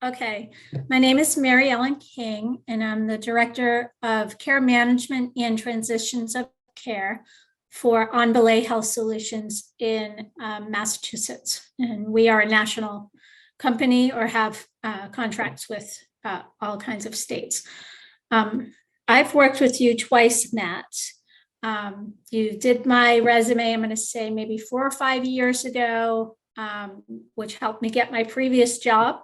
Okay, my name is MaryEllen King, and I'm the Director of Care Management and Transitions of Care for 𝘼𝙣𝙤𝙚 Health Solutions in Massachusetts. And we are a national company or have contracts with all kinds of states. I've worked with you twice, Matt. You did my resume, I'm going to say maybe 4 or 5 years ago, which helped me get my previous job.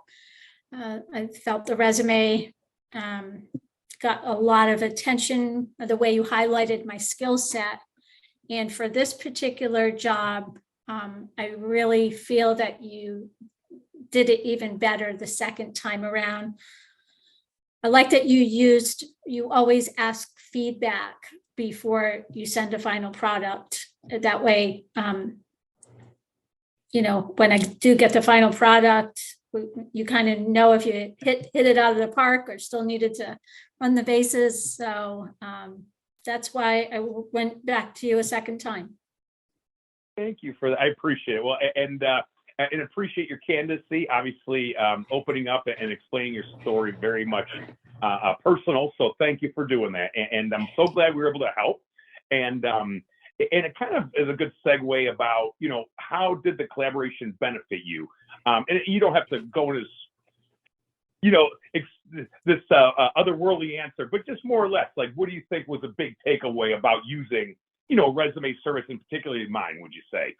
I felt the resume got a lot of attention, the way you highlighted my skill set. And for this particular job, I really feel that you did it even better the second time around. I like that you always ask feedback before you send a final product. That way, you know, when I do get the final product, you kind of know if you hit it out of the park or still needed to run the bases. So that's why I went back to you a second time. Thank you for that. I appreciate it. Well, and appreciate your candidacy, obviously opening up and explaining your story, very much personal. So thank you for doing that. And I'm so glad we were able to help. And it kind of is a good segue about, you know, how did the collaboration benefit you? And you don't have to go into, you know, this otherworldly answer, but just more or less, like, what do you think was a big takeaway about using, you know, resume service, and particularly mine, would you say?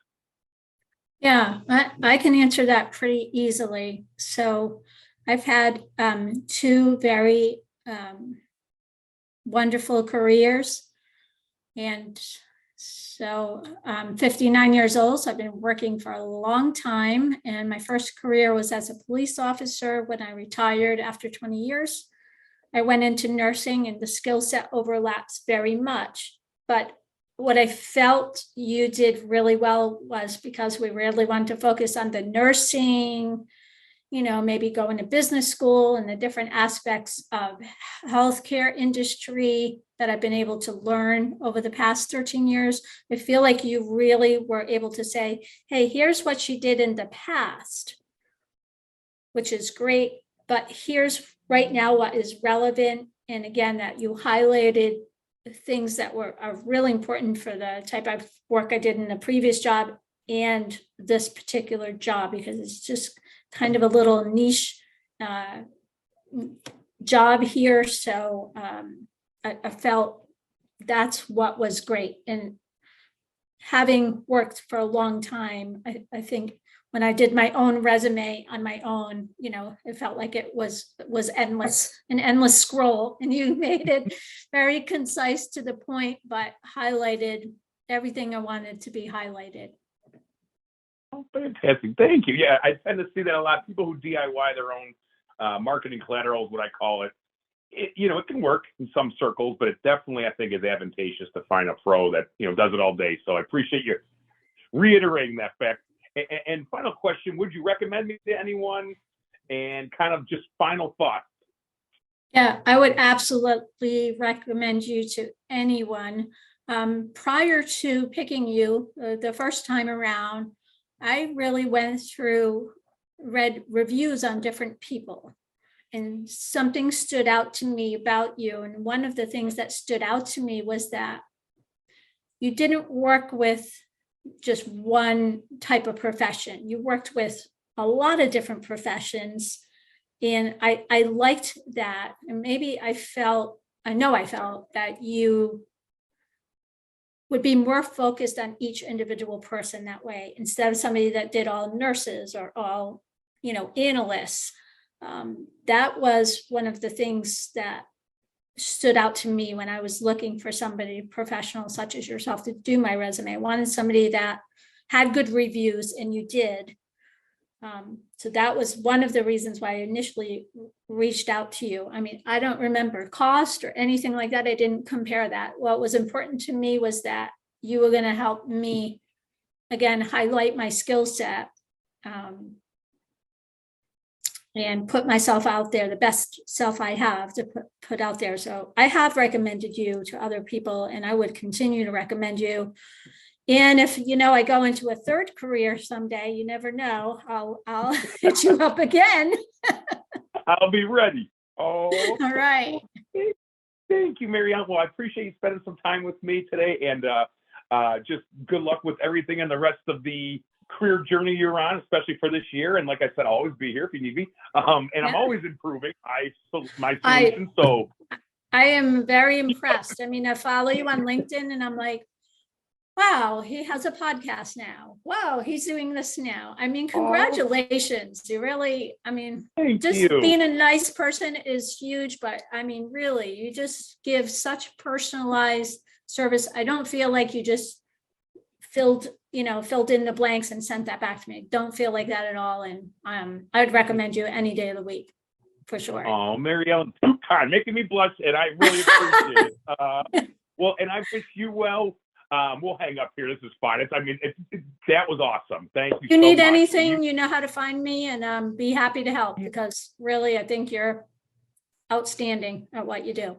Yeah, I can answer that pretty easily. So I've had 2 very wonderful careers. And so I'm 59 years old, so I've been working for a long time. And my first career was as a police officer. When I retired after 20 years, I went into nursing, and the skill set overlaps very much. But what I felt you did really well was, because we really wanted to focus on the nursing, you know, maybe going to business school and the different aspects of healthcare industry that I've been able to learn over the past 13 years. I feel like you really were able to say, hey, here's what she did in the past, which is great, but here's right now what is relevant. And again, that you highlighted things that are really important for the type of work I did in the previous job and this particular job, because it's just kind of a little niche job here. So I felt that's what was great. And having worked for a long time, I think when I did my own resume on my own, you know, it felt like it was endless, an endless scroll, and you made it very concise to the point, but highlighted everything I wanted to be highlighted. Oh, fantastic. Thank you. Yeah, I tend to see that a lot. People who DIY their own marketing collateral is what I call it. You know, it can work in some circles, but it definitely, I think, is advantageous to find a pro that, you know, does it all day. So I appreciate you reiterating that fact. And final question, would you recommend me to anyone? And kind of just final thoughts. Yeah, I would absolutely recommend you to anyone. Prior to picking you the first time around, I really went through, read reviews on different people, and something stood out to me about you. And one of the things that stood out to me was that you didn't work with just one type of profession. You worked with a lot of different professions. And I liked that. And maybe I felt that you would be more focused on each individual person that way, instead of somebody that did all nurses or all, you know, analysts. That was one of the things that stood out to me when I was looking for somebody professional such as yourself to do my resume. I wanted somebody that had good reviews, and you did. So that was one of the reasons why I initially reached out to you. I mean, I don't remember cost or anything like that. I didn't compare that. What was important to me was that you were going to help me, again, highlight my skill set, and put myself out there, the best self I have to put out there. So I have recommended you to other people, and I would continue to recommend you. And if, you know, I go into a third career someday, you never know, I'll hit you up again. I'll be ready. Oh, All right. thank you, MaryEllen. Well, I appreciate you spending some time with me today, and just good luck with everything and the rest of the career journey you're on, especially for this year. And like I said, I'll always be here if you need me. And I'm always improving my solutions. So I am very impressed. I mean, I follow you on LinkedIn and I'm like, wow, he has a podcast now. Wow, he's doing this now. I mean, congratulations. You really, I mean, thank just you. being a nice person is huge, but I mean, really, you just give such personalized service. I don't feel like you just filled in the blanks and sent that back to me. Don't feel like that at all. And I would recommend you any day of the week for sure. Oh, MaryEllen, God, making me blush, and I really appreciate it. Well, and I wish you well. We'll hang up here. This is fine. That was awesome. Thank you. If you so need much. anything, you know how to find me, and be happy to help, because really, I think you're outstanding at what you do.